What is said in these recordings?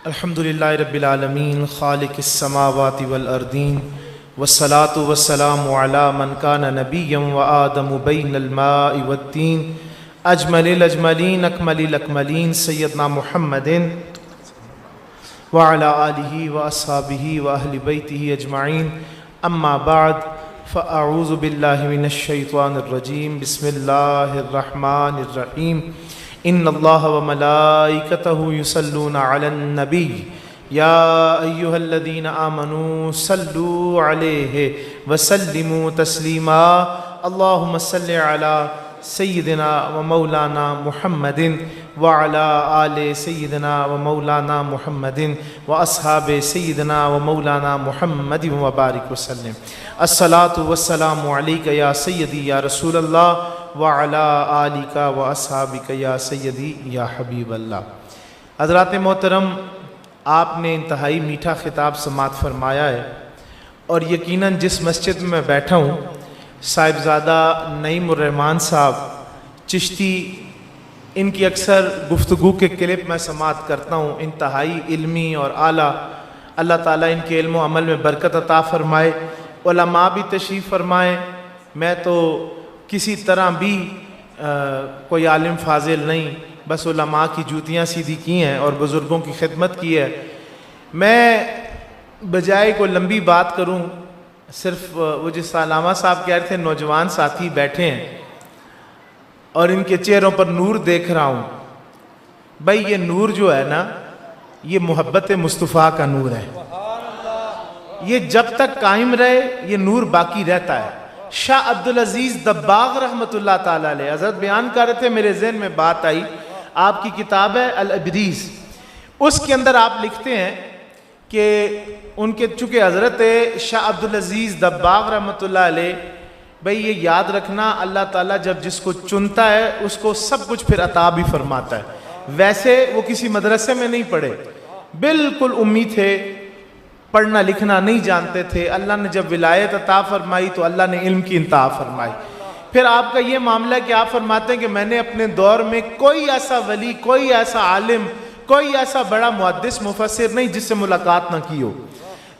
الحمدللہ رب العالمین خالق السماوات والارضین والصلاة والسلام علی من کان نبیا وآدم بین الماء والتین اجمل الاجملین اکمل الاکملین سیدنا محمد وعلی آلہ واصحابہ واہل بیتہ اجمعین اما بعد فاعوذ باللہ من الشیطان الرجیم بسم اللہ الرحمن الرحیم ان اللہ وملائکتہ یصلون علی النبی یا ایہا الذین آمنوا صلوا علیہ وسلموا تسلیما اللہم صلی علی سیدنا و مولانا محمد وعلی آل سیدنا و مولانا محمد و اصحاب سیدنا و مولانا محمد وبارک وسلم الصلاۃ والسلام علیک یا سیدی یا رسول اللہ وعلی آلک و اصحابک یا سیدی یا حبیب اللہ۔ حضرات محترم، آپ نے انتہائی میٹھا خطاب سماعت فرمایا ہے، اور یقیناً جس مسجد میں بیٹھا ہوں صاحبزادہ نعیم الرحمن صاحب چشتی، ان کی اکثر گفتگو کے کلپ میں سماعت کرتا ہوں، انتہائی علمی اور اعلیٰ۔ اللہ تعالیٰ ان کے علم و عمل میں برکت عطا فرمائے، علماء بھی تشریف فرمائیں۔ میں تو کسی طرح بھی کوئی عالم فاضل نہیں، بس علماء کی جوتیاں سیدھی کی ہیں اور بزرگوں کی خدمت کی ہے۔ میں بجائے کوئی لمبی بات کروں، صرف وہ جس علامہ صاحب کہہ رہے تھے نوجوان ساتھی بیٹھے ہیں اور ان کے چہروں پر نور دیکھ رہا ہوں، بھائی یہ نور جو ہے نا، یہ محبت مصطفیٰ کا نور ہے۔ یہ جب تک قائم رہے یہ نور باقی رہتا ہے۔ شاہ عبدالعزیز دباغ رحمۃ اللہ تعالیٰ علیہ حضرت بیان کر رہے تھے، میرے ذہن میں بات آئی، آپ کی کتاب ہے الابریز، اس کے اندر آپ لکھتے ہیں کہ ان کے چونکہ حضرت شاہ عبدالعزیز دباغ رحمۃ اللہ علیہ، بھئی یہ یاد رکھنا، اللہ تعالیٰ جب جس کو چنتا ہے اس کو سب کچھ پھر عطا بھی فرماتا ہے۔ ویسے وہ کسی مدرسے میں نہیں پڑھے، بالکل امی تھے، پڑھنا لکھنا نہیں جانتے تھے، اللہ نے جب ولایت عطا فرمائی تو اللہ نے علم کی انتہا فرمائی۔ پھر آپ کا یہ معاملہ ہے کہ آپ فرماتے ہیں کہ میں نے اپنے دور میں کوئی ایسا ولی، کوئی ایسا عالم، کوئی ایسا بڑا محدث مفسر نہیں جس سے ملاقات نہ کی ہو۔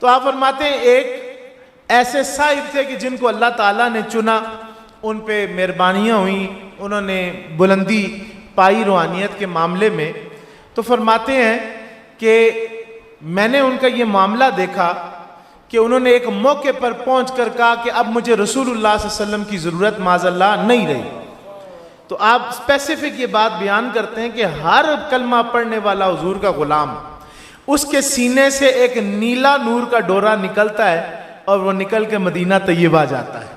تو آپ فرماتے ہیں ایک ایسے صاحب تھے کہ جن کو اللہ تعالیٰ نے چنا، ان پہ مہربانیاں ہوئیں، انہوں نے بلندی پائی روحانیت کے معاملے میں۔ تو فرماتے ہیں کہ میں نے ان کا یہ معاملہ دیکھا کہ انہوں نے ایک موقع پر پہنچ کر کہا کہ اب مجھے رسول اللہ صلی اللہ علیہ وسلم کی ضرورت معاذ اللہ نہیں رہی۔ تو آپ اسپیسیفک یہ بات بیان کرتے ہیں کہ ہر کلمہ پڑھنے والا حضور کا غلام، اس کے سینے سے ایک نیلا نور کا ڈورا نکلتا ہے اور وہ نکل کے مدینہ طیبہ جاتا ہے۔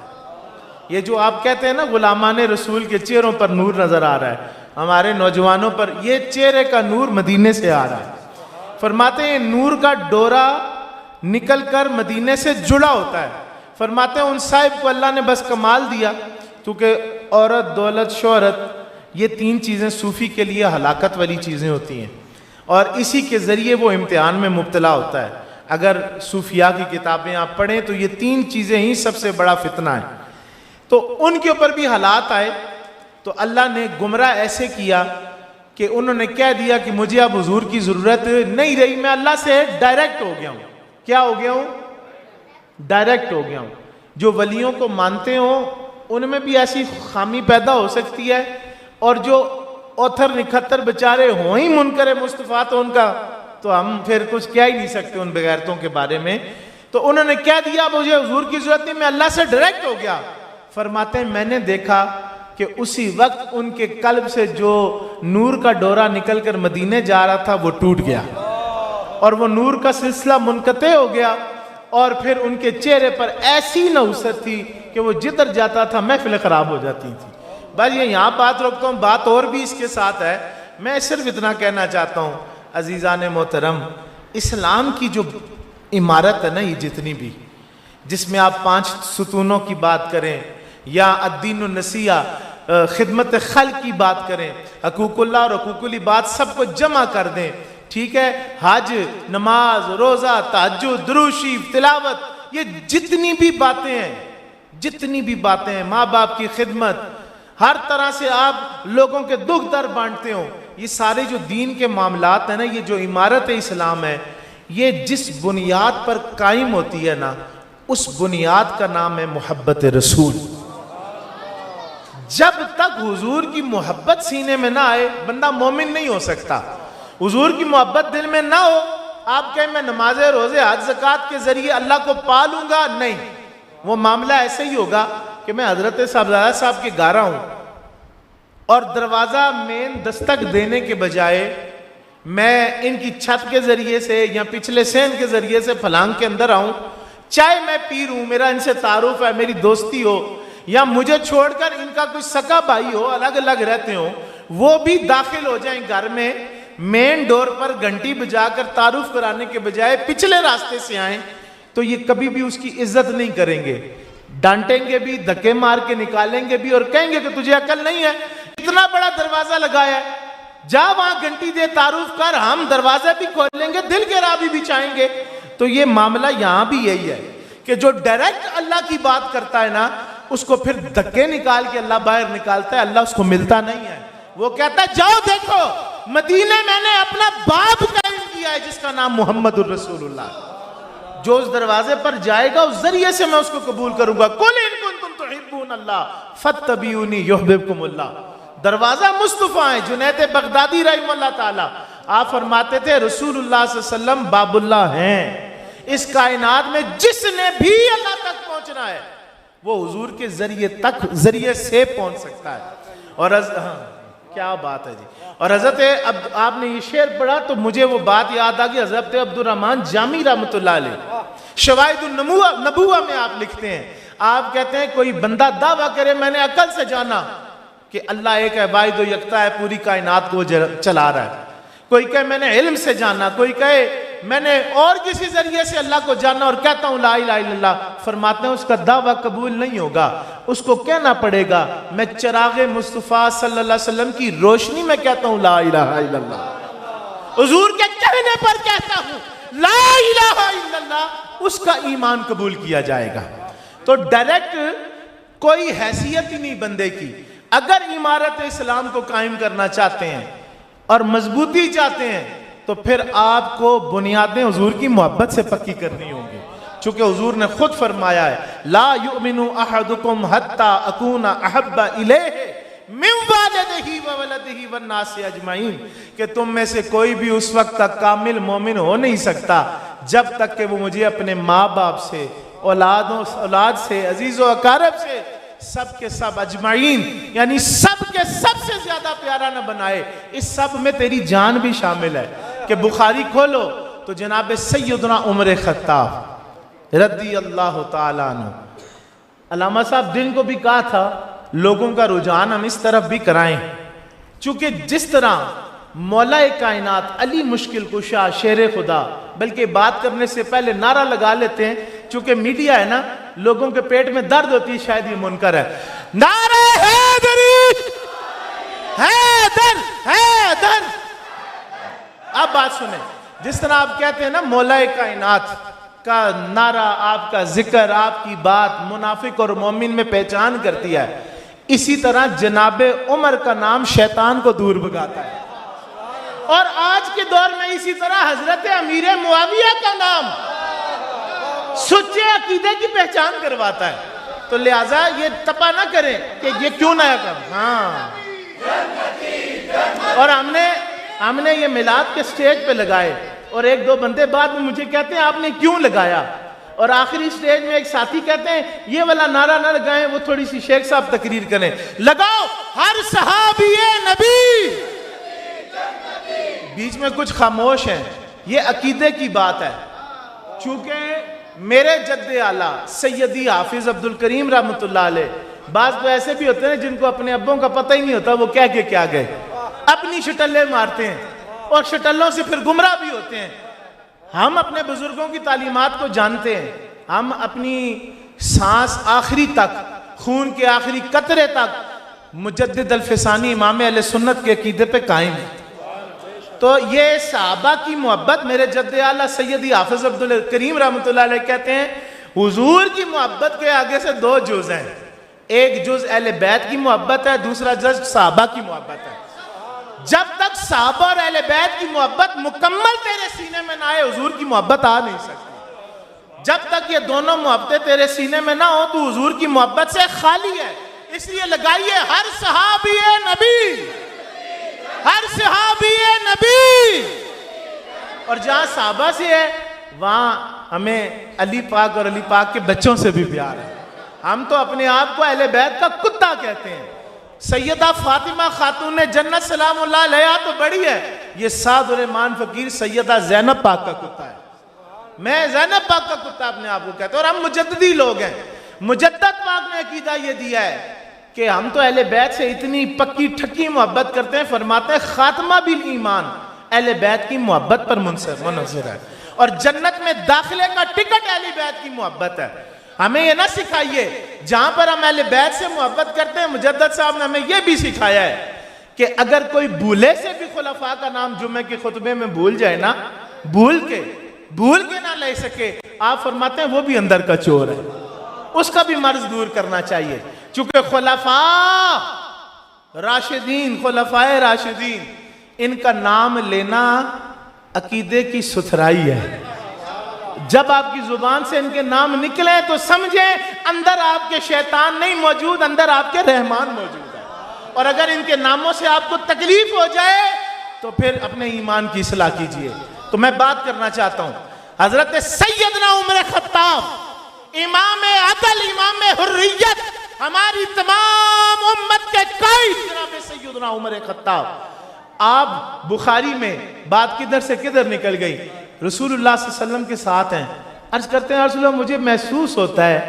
یہ جو آپ کہتے ہیں نا غلامان رسول کے چہروں پر نور نظر آ رہا ہے، ہمارے نوجوانوں پر یہ چہرے کا نور مدینے سے آ رہا ہے۔ فرماتے ہیں نور کا ڈورا نکل کر مدینے سے جڑا ہوتا ہے۔ فرماتے ہیں ان صاحب کو اللہ نے بس کمال دیا، کیونکہ عورت، دولت، شہرت، یہ تین چیزیں صوفی کے لیے ہلاکت والی چیزیں ہوتی ہیں، اور اسی کے ذریعے وہ امتحان میں مبتلا ہوتا ہے۔ اگر صوفیاء کی کتابیں آپ پڑھیں تو یہ تین چیزیں ہی سب سے بڑا فتنہ ہے۔ تو ان کے اوپر بھی حالات آئے تو اللہ نے گمراہ ایسے کیا کہ انہوں نے کہہ دیا کہ مجھے اب حضور کی ضرورت نہیں رہی، میں اللہ سے ڈائریکٹ ہو گیا ہوں۔ کیا ہو گیا ہوں؟ ڈائریکٹ ہو گیا ہوں۔ جو ولیوں کو مانتے ہوں ان میں بھی ایسی خامی پیدا ہو سکتی ہے، اور جو اوتھر نکھتر بچارے ہوں ہی منکر مصطفیٰ تو ان کا تو ہم پھر کچھ کہہ ہی نہیں سکتے ان بغیرتوں کے بارے میں۔ تو انہوں نے کہہ دیا مجھے حضور کی ضرورت نہیں، میں اللہ سے ڈائریکٹ ہو گیا۔ فرماتے ہیں میں نے دیکھا کہ اسی وقت ان کے قلب سے جو نور کا ڈورا نکل کر مدینے جا رہا تھا وہ ٹوٹ گیا، اور وہ نور کا سلسلہ منقطع ہو گیا، اور پھر ان کے چہرے پر ایسی نحوست تھی کہ وہ جدھر جاتا تھا محفل خراب ہو جاتی تھی۔ بس یہ یہاں بات روکتا ہوں، بات اور بھی اس کے ساتھ ہے، میں صرف اتنا کہنا چاہتا ہوں عزیزان محترم، اسلام کی جو عمارت ہے نا، یہ جتنی بھی، جس میں آپ 5 ستونوں کی بات کریں یا الدین النصیحہ، خدمت خلق کی بات کریں، حقوق اللہ اور حقوق العباد سب کو جمع کر دیں، ٹھیک ہے، حج، نماز، روزہ، تہجد، درود شریف، تلاوت، یہ جتنی بھی باتیں ہیں، ماں باپ کی خدمت، ہر طرح سے آپ لوگوں کے دکھ درد بانٹتے ہوں، یہ سارے جو دین کے معاملات ہیں نا، یہ جو عمارت اسلام ہے، یہ جس بنیاد پر قائم ہوتی ہے نا، اس بنیاد کا نام ہے محبت رسول۔ جب تک حضور کی محبت سینے میں نہ آئے بندہ مومن نہیں ہو سکتا۔ حضور کی محبت دل میں نہ ہو، آپ کہیں میں نماز روزے حج زکوٰۃ کے ذریعے اللہ کو پا لوں گا، نہیں، وہ معاملہ ایسے ہی ہوگا کہ میں حضرت صاحبزادہ صاحب کے گھر آؤں اور دروازہ مین دستک دینے کے بجائے میں ان کی چھت کے ذریعے سے یا پچھلے سین کے ذریعے سے پھلانگ کے اندر آؤں، چاہے میں پیر ہوں، میرا ان سے تعارف ہے، میری دوستی ہو، یا مجھے چھوڑ کر ان کا کوئی سکا بھائی ہو، الگ الگ رہتے ہوں، وہ بھی داخل ہو جائیں گھر میں، مین ڈور پر گھنٹی بجا کر تعارف کرانے کے بجائے پچھلے راستے سے آئیں، تو یہ کبھی بھی اس کی عزت نہیں کریں گے، ڈانٹیں گے بھی، دھکے مار کے نکالیں گے بھی، اور کہیں گے کہ تجھے عقل نہیں ہے، اتنا بڑا دروازہ لگایا ہے، جا وہاں گھنٹی دے، تعارف کر، ہم دروازہ بھی کھولیں گے، دل کے راہ بھی بچھائیں گے۔ تو یہ معاملہ یہاں بھی یہی ہے کہ جو ڈائریکٹ اللہ کی بات کرتا ہے نا، اس کو پھر دھکے نکال کے اللہ باہر نکالتا ہے، اللہ اس کو ملتا نہیں ہے۔ وہ کہتا ہے جاؤ دیکھو مدینے میں نے اپنا باب قائم کیا ہے جس کا نام محمد الرسول اللہ، جو اس دروازے پر جائے گا اس ذریعے سے میں اس کو قبول کروں گا۔ قل ان کنتم تحبون اللہ فاتبعونی یحببکم اللہ۔ دروازہ مصطفیٰ ہیں، جنید بغدادی رحمہ اللہ تعالی، آپ فرماتے تھے رسول اللہ صلی اللہ علیہ وسلم باب اللہ ہیں، اس کائنات میں جس نے بھی اللہ تک پہنچنا ہے وہ حضور کے ذریعے سے پہنچ سکتا ہے۔ اور کیا بات ہے جی۔ اور حضرت آپ نے یہ شعر پڑھا تو مجھے وہ بات یاد آ گئی، حضرت عبدالرحمن جامی رحمۃ اللہ علیہ شواہد النبوہ میں آپ لکھتے ہیں، آپ کہتے ہیں کوئی بندہ دعویٰ کرے میں نے عقل سے جانا کہ اللہ ایک ہے، واحد و یکتا ہے، پوری کائنات کو چلا رہا ہے، کوئی کہے میں نے علم سے جانا، کوئی کہے میں نے اور کسی ذریعے سے اللہ کو جانا اور کہتا ہوں لا الہ الا اللہ، فرماتے ہیں اس کا دعویٰ قبول نہیں ہوگا، اس کو کہنا پڑے گا میں چراغ مصطفیٰ صلی اللہ علیہ وسلم کی روشنی میں کہتا ہوں لا الہ الا اللہ، حضور کے کہنے پر کہتا ہوں لا الہ الا اللہ، اس کا ایمان قبول کیا جائے گا۔ تو ڈائریکٹ کوئی حیثیت ہی نہیں بندے کی۔ اگر عمارت اسلام کو قائم کرنا چاہتے ہیں اور مضبوطی چاہتے ہیں تو پھر آپ کو بنیادیں حضور کی محبت سے پکی کرنی ہوں گی، چونکہ حضور نے خود فرمایا ہے لا یؤمن احدکم حتی اکون احب الیہ من والدہ وولدہ والناس اجمعین، کہ تم میں سے کوئی بھی اس وقت تک کامل مومن ہو نہیں سکتا جب تک کہ وہ مجھے اپنے ماں باپ سے، اولاد سے، عزیز و اقارب سے، سب کے سب اجمعین یعنی سب کے سب سے زیادہ پیارا نہ بنائے۔ اس سب میں تیری جان بھی شامل ہے کہ بخاری کھولو تو جناب سیدنا عمر خطاب رضی اللہ تعالیٰ عنہ، علامہ صاحب دن کو بھی کہا تھا لوگوں کا رجحان ہم اس طرف بھی کرائیں، چونکہ جس طرح مولا کائنات علی مشکل کشا شیر خدا، بلکہ بات کرنے سے پہلے نعرہ لگا لیتے ہیں، چونکہ میڈیا ہے نا، لوگوں کے پیٹ میں درد ہوتی ہے، شاید یہ منکر ہے، نعرہ حیدری، حیدر حیدر۔ اب بات سنیں، جس طرح آپ کہتے ہیں نا مولا کائنات کا نعرہ، آپ کا ذکر، آپ کی بات منافق اور مومن میں پہچان کرتی ہے، اسی طرح جناب عمر کا نام شیطان کو دور بھگاتا ہے، اور آج کے دور میں اسی طرح حضرت امیر معاویہ کا نام سچے عقیدے کی پہچان کرواتا ہے۔ تو لہٰذا یہ تپا نہ کریں کہ یہ کیوں نیا کام، ہاں، اور ہم نے یہ میلاد کے سٹیج پہ لگائے، اور ایک دو بندے بعد میں مجھے کہتے ہیں آپ نے کیوں لگایا، اور آخری سٹیج میں ایک ساتھی کہتے ہیں یہ والا نعرہ نہ لگائیں، وہ تھوڑی سی شیخ صاحب تقریر کریں، لگاؤ ہر صحابی نبی، بیچ میں کچھ خاموش ہیں، یہ عقیدے کی بات ہے۔ چونکہ میرے جد اعلیٰ سیدی حافظ عبدالکریم رحمۃ اللہ علیہ، بعض تو ایسے بھی ہوتے ہیں جن کو اپنے ابوں کا پتہ ہی نہیں ہوتا، وہ کہہ کے کیا گئے، اپنی شٹلے مارتے ہیں اور شٹلوں سے پھر گمراہ بھی ہوتے ہیں۔ ہم اپنے بزرگوں کی تعلیمات کو جانتے ہیں، ہم اپنی سانس آخری تک، خون کے آخری قطرے تک مجدد الفسانی امام اہل سنت کے عقیدے پہ قائم ہیں۔ تو یہ صحابہ کی محبت، میرے جد اعلیٰ سیدی حافظ عبدالکریم رحمۃ اللہ علیہ کہتے ہیں حضور کی محبت کے آگے سے دو جز ہیں، ایک جز اہل بیت کی محبت ہے، دوسرا جز صحابہ کی محبت ہے۔ جب تک صحابہ اور اہل بیت کی محبت مکمل تیرے سینے میں نہ آئے حضور کی محبت آ نہیں سکتی. جب تک یہ دونوں محبتیں تیرے سینے میں نہ ہو تو حضور کی محبت سے خالی ہے. اس لیے لگائیے ہر صحابی نبی، ہر صحابی نبی. اور جہاں صحابہ سے ہے وہاں ہمیں علی پاک اور علی پاک کے بچوں سے بھی پیار ہے. ہم تو اپنے آپ کو اہل بیت کا کتا کہتے ہیں. سیدہ فاطمہ خاتون جنت سلام اللہ علیہا تو بڑی ہے. یہ سعد الرحمان فقیر سیدہ زینب پاک کا کتا ہے. میں زینب پاک کا کتا اپنے آپ کو کہتا ہوں. اور ہم مجددی لوگ ہیں. مجدد پاک نے عقیدہ یہ دیا ہے کہ ہم تو اہل بیت سے اتنی پکی ٹھکی محبت کرتے ہیں. فرماتے ہیں خاتمہ بالایمان اہل بیت کی محبت پر منحصر ہے، اور جنت میں داخلے کا ٹکٹ اہل بیت کی محبت ہے. ہمیں یہ نہ سکھائیے جہاں پر ہم اہل بیت سے محبت کرتے ہیں. مجدد صاحب نے ہمیں یہ بھی سکھایا ہے کہ اگر کوئی بھولے سے بھی خلفاء کا نام جمعے کے خطبے میں بھول جائے نا، بھول کے نہ لے سکے، آپ فرماتے ہیں وہ بھی اندر کا چور ہے. اس کا بھی مرض دور کرنا چاہیے. چونکہ خلفاء راشدین ان کا نام لینا عقیدے کی ستھرائی ہے. جب آپ کی زبان سے ان کے نام نکلے تو سمجھیں اندر آپ کے شیطان نہیں موجود، اندر آپ کے رحمان موجود ہے. اور اگر ان کے ناموں سے آپ کو تکلیف ہو جائے تو پھر اپنے ایمان کی اصلاح کیجئے. تو میں بات کرنا چاہتا ہوں حضرت سیدنا عمر خطاب، امام عدل، امام حریت، ہماری تمام امت کے قائد جناب سیدنا عمر خطاب. آپ بخاری میں بات کدھر سے کدھر نکل گئی. رسول اللہ صلی اللہ علیہ وسلم کے ساتھ ہیں. عرض کرتے ہیں رسول اللہ مجھے محسوس ہوتا ہے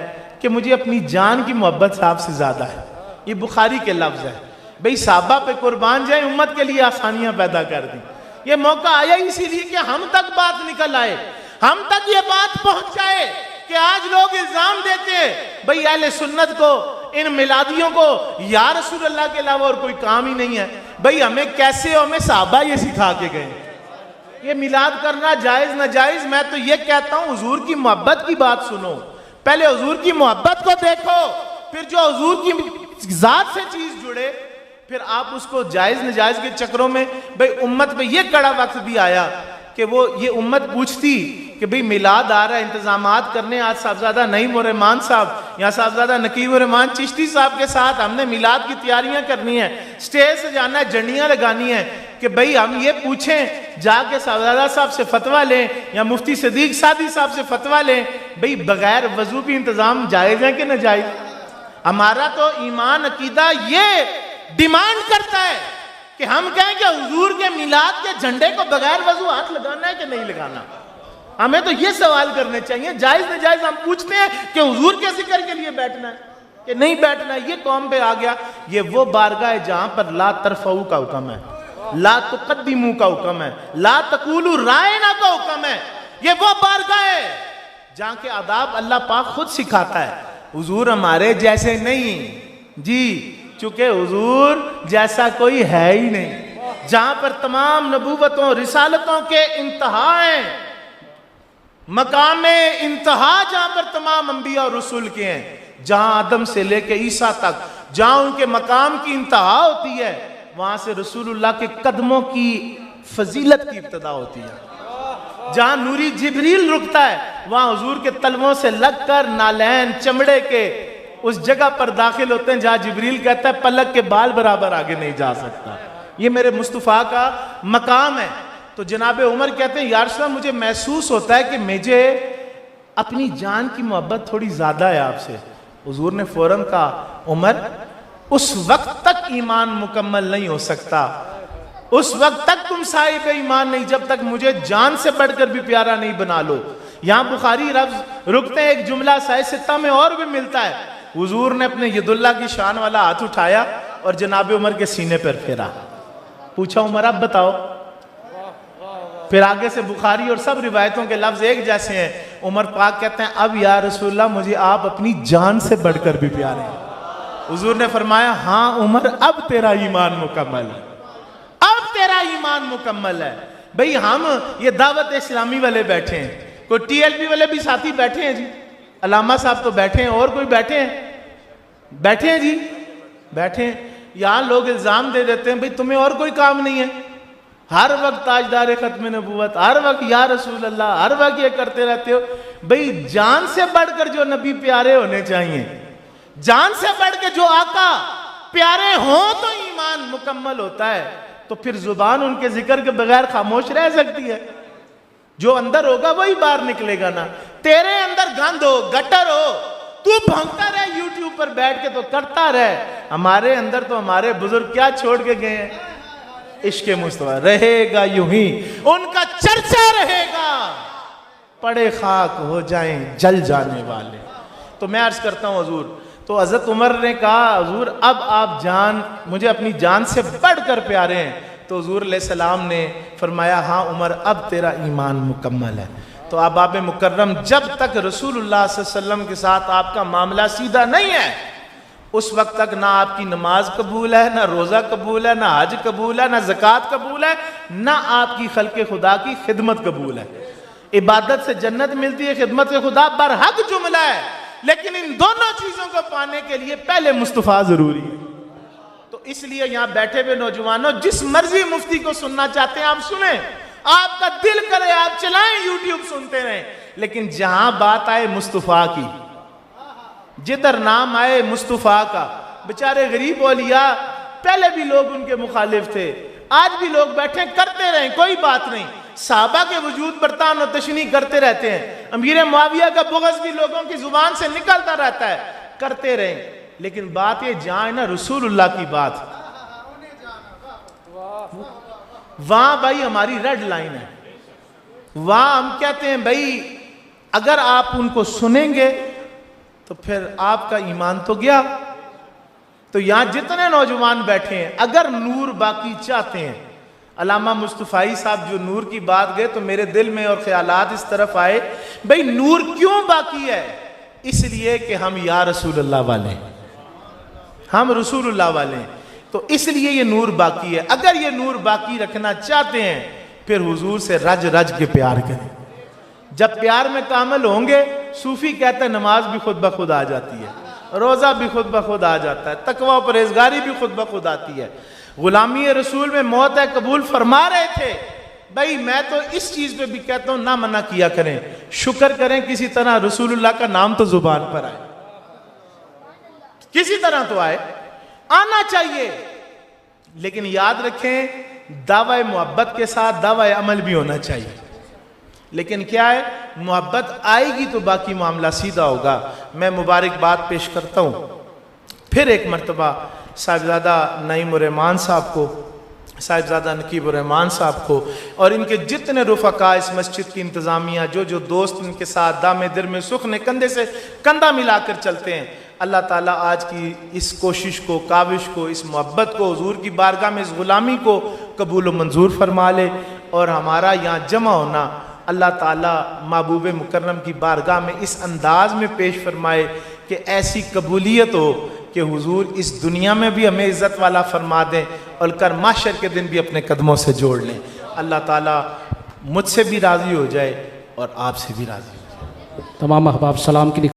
کہ مجھے اپنی جان کی محبت صاحب سے زیادہ ہے. یہ بخاری کے لفظ ہے. بھئی صحابہ پہ قربان جائیں، امت کے لیے آسانیاں پیدا کر دیں. یہ موقع آیا اسی لیے کہ ہم تک بات نکل آئے، ہم تک یہ بات پہنچ جائے کہ آج لوگ الزام دیتے ہیں بھئی اہل سنت کو، ان میلادیوں کو یا رسول اللہ کے علاوہ اور کوئی کام ہی نہیں ہے. بھئی ہمیں کیسے ہمیں صحابہ یہ سکھا کے گئے. یہ میلاد کرنا جائز نہ جائز، میں تو یہ کہتا ہوں حضور کی محبت کی بات سنو. پہلے حضور کی محبت کو دیکھو، پھر جو حضور کی ذات سے چیز جڑے پھر آپ اس کو جائز نجائز کے چکروں میں. بھئی امت پہ یہ کڑا وقت بھی آیا کہ وہ یہ امت پوچھتی کہ بھئی میلاد آ رہا ہے، انتظامات کرنے. آج صاحبزادہ نعیم الرحمان صاحب یا صاحبزادہ نقیب الرحمان چشتی صاحب کے ساتھ ہم نے میلاد کی تیاریاں کرنی ہیں، سٹیج سے جانا ہے، جھنڈیاں لگانی ہیں کہ بھئی ہم یہ پوچھیں جا کے صاحبزادہ صاحب سے فتویٰ لیں یا مفتی صدیق سعدی صاحب سے فتویٰ لیں بھئی بغیر وضو بھی انتظام جائز ہے کہ نہ جائز. ہمارا تو ایمان عقیدہ یہ ڈیمانڈ کرتا ہے کہ ہم کہیں کہ حضور کے میلاد کے جھنڈے کو بغیر وضو ہاتھ لگانا ہے کہ نہیں لگانا. ہمیں تو یہ سوال کرنے چاہیے. جائز نجائز ہم پوچھتے ہیں کہ حضور کے ذکر کے لیے بیٹھنا ہے کہ نہیں بیٹھنا ہے. یہ قوم پہ آ گیا. یہ وہ بارگاہ ہے جہاں پر لا ترفعوا کا حکم ہے، لا تقدموا کا حکم ہے، لا تقولوا رائنا کا حکم ہے. یہ وہ بارگاہ ہے جہاں کے آداب اللہ پاک خود سکھاتا ہے. حضور ہمارے جیسے نہیں جی، چونکہ حضور جیسا کوئی ہے ہی نہیں. جہاں پر تمام نبوتوں رسالتوں کے انتہا ہیں، مقام انتہا جہاں پر تمام انبیاء اور رسول کے ہیں، جہاں آدم سے لے کے عیسیٰ تک جہاں ان کے مقام کی انتہا ہوتی ہے، وہاں سے رسول اللہ کے قدموں کی فضیلت کی ابتدا ہوتی ہے. جہاں نوری جبریل رکتا ہے وہاں حضور کے تلووں سے لگ کر نالین چمڑے کے اس جگہ پر داخل ہوتے ہیں جہاں جبریل کہتا ہے پلک کے بال برابر آگے نہیں جا سکتا. یہ میرے مصطفیٰ کا مقام ہے. تو جناب عمر کہتے ہیں یا رسول اللہ مجھے محسوس ہوتا ہے کہ مجھے اپنی جان کی محبت تھوڑی زیادہ ہے آپ سے. حضور نے فوراً کہا عمر اس وقت تک ایمان مکمل نہیں ہو سکتا، اس وقت تک تم صاحب ایمان نہیں جب تک مجھے جان سے بڑھ کر بھی پیارا نہیں بنا لو. یہاں بخاری لفظ رکتے ہیں، ایک جملہ صحیح ستہ میں اور بھی ملتا ہے. حضور نے اپنے ید اللہ کی شان والا ہاتھ اٹھایا اور جناب عمر کے سینے پر پھیرا. پوچھا عمر اب بتاؤ. پھر آگے سے بخاری اور سب روایتوں کے لفظ ایک جیسے ہیں. عمر پاک کہتے ہیں اب یا رسول اللہ مجھے آپ اپنی جان سے بڑھ کر بھی پیارے ہیں. حضور نے فرمایا ہاں عمر اب تیرا ایمان مکمل ہے، اب تیرا ایمان مکمل ہے. بھئی ہم یہ دعوت اسلامی والے بیٹھے ہیں، کوئی ٹی ایل پی والے بھی ساتھی بیٹھے ہیں جی، علامہ صاحب تو بیٹھے ہیں، اور کوئی بیٹھے ہیں جی بیٹھے ہیں. یہاں لوگ الزام دے دیتے ہیں بھئی تمہیں اور کوئی کام نہیں ہے. ہر وقت تاجدار ختم نبوت، ہر وقت یا رسول اللہ، ہر وقت یہ کرتے رہتے ہو. بھئی جان سے بڑھ کر جو نبی پیارے ہونے چاہیے، جان سے بڑھ کے جو آقا پیارے ہوں تو ایمان مکمل ہوتا ہے. تو پھر زبان ان کے ذکر کے بغیر خاموش رہ سکتی ہے؟ جو اندر ہوگا وہی باہر نکلے گا نا. تیرے اندر گند ہو، گٹر ہو، تو بھونکتا رہے یوٹیوب پر بیٹھ کے تو کرتا رہے. ہمارے اندر تو ہمارے بزرگ کیا چھوڑ کے گئے ہیں؟ عشق مصطفیٰ رہے گا یوں ہی، ان کا چرچا رہے گا، پڑے خاک ہو جائیں جل جانے والے. تو میں عرض کرتا ہوں حضور، تو حضرت عمر نے کہا حضور اب آپ جان مجھے اپنی جان سے بڑھ کر پیارے ہیں. تو حضور علیہ السلام نے فرمایا ہاں عمر اب تیرا ایمان مکمل ہے. تو اب آپ مکرم جب تک رسول اللہ صلی اللہ علیہ وسلم کے ساتھ آپ کا معاملہ سیدھا نہیں ہے، اس وقت تک نہ آپ کی نماز قبول ہے، نہ روزہ قبول ہے، نہ حج قبول ہے، نہ زکوٰۃ قبول ہے، نہ آپ کی خلق خدا کی خدمت قبول ہے. عبادت سے جنت ملتی ہے، خدمت خدا برحق جملہ ہے، لیکن ان دونوں چیزوں کو پانے کے لیے پہلے مصطفیٰ ضروری ہے. تو اس لیے یہاں بیٹھے ہوئے نوجوانوں جس مرضی مفتی کو سننا چاہتے ہیں آپ سنیں، آپ کا دل کرے آپ چلائیں یوٹیوب سنتے رہیں، لیکن جہاں بات آئے مصطفیٰ کی، جدھر نام آئے مصطفیٰ کا، بیچارے غریب اولیاء پہلے بھی لوگ ان کے مخالف تھے، آج بھی لوگ بیٹھے کرتے رہیں کوئی بات نہیں. صحابہ کے وجود برتان و تشنیع کرتے رہتے ہیں، امیر معاویہ کا بغض بھی لوگوں کی زبان سے نکلتا رہتا ہے، کرتے رہیں. لیکن بات یہ جہاں ہے نا رسول اللہ کی بات، وہاں بھائی ہماری ریڈ لائن ہے. وہاں ہم کہتے ہیں بھائی اگر آپ ان کو سنیں گے تو پھر آپ کا ایمان تو گیا. تو یہاں جتنے نوجوان بیٹھے ہیں اگر نور باقی چاہتے ہیں، علامہ مصطفی صاحب جو نور کی بات گئے تو میرے دل میں اور خیالات اس طرف آئے، بھئی نور کیوں باقی ہے؟ اس لیے کہ ہم یا رسول اللہ والے ہیں، ہم رسول اللہ والے ہیں، تو اس لیے یہ نور باقی ہے. اگر یہ نور باقی رکھنا چاہتے ہیں پھر حضور سے رج رج کے پیار کریں. جب پیار میں کامل ہوں گے، صوفی کہتا ہے نماز بھی خود بخود آ جاتی ہے، روزہ بھی خود بخود آ جاتا ہے، تقوی و پرہیزگاری بھی خود بخود آتی ہے. غلامی رسول میں موت قبول فرما رہے تھے. بھائی میں تو اس چیز پہ بھی کہتا ہوں نہ منع کیا کریں، شکر کریں کسی طرح رسول اللہ کا نام تو زبان پر آئے، کسی طرح تو آئے، آنا چاہیے. لیکن یاد رکھیں دعوی محبت کے ساتھ دعوی عمل بھی ہونا چاہیے. لیکن کیا ہے، محبت آئے گی تو باقی معاملہ سیدھا ہوگا. میں مبارکباد پیش کرتا ہوں پھر ایک مرتبہ صاحبزادہ نعیم الرحمان صاحب کو، صاحبزادہ نقیب الرحمان صاحب کو، اور ان کے جتنے رفقا اس مسجد کی انتظامیہ، جو دوست ان کے ساتھ دام در میں سخن کندھے سے کندھا ملا کر چلتے ہیں. اللہ تعالیٰ آج کی اس کوشش کو، کاوش کو، اس محبت کو، حضور کی بارگاہ میں اس غلامی کو قبول و منظور فرما لے، اور ہمارا یہاں جمع ہونا اللہ تعالیٰ محبوب مکرم کی بارگاہ میں اس انداز میں پیش فرمائے کہ ایسی قبولیت ہو کہ حضور اس دنیا میں بھی ہمیں عزت والا فرما دیں اور کل محشر کے دن بھی اپنے قدموں سے جوڑ لیں. اللہ تعالیٰ مجھ سے بھی راضی ہو جائے اور آپ سے بھی راضی ہو جائے. تمام احباب سلام کے لیے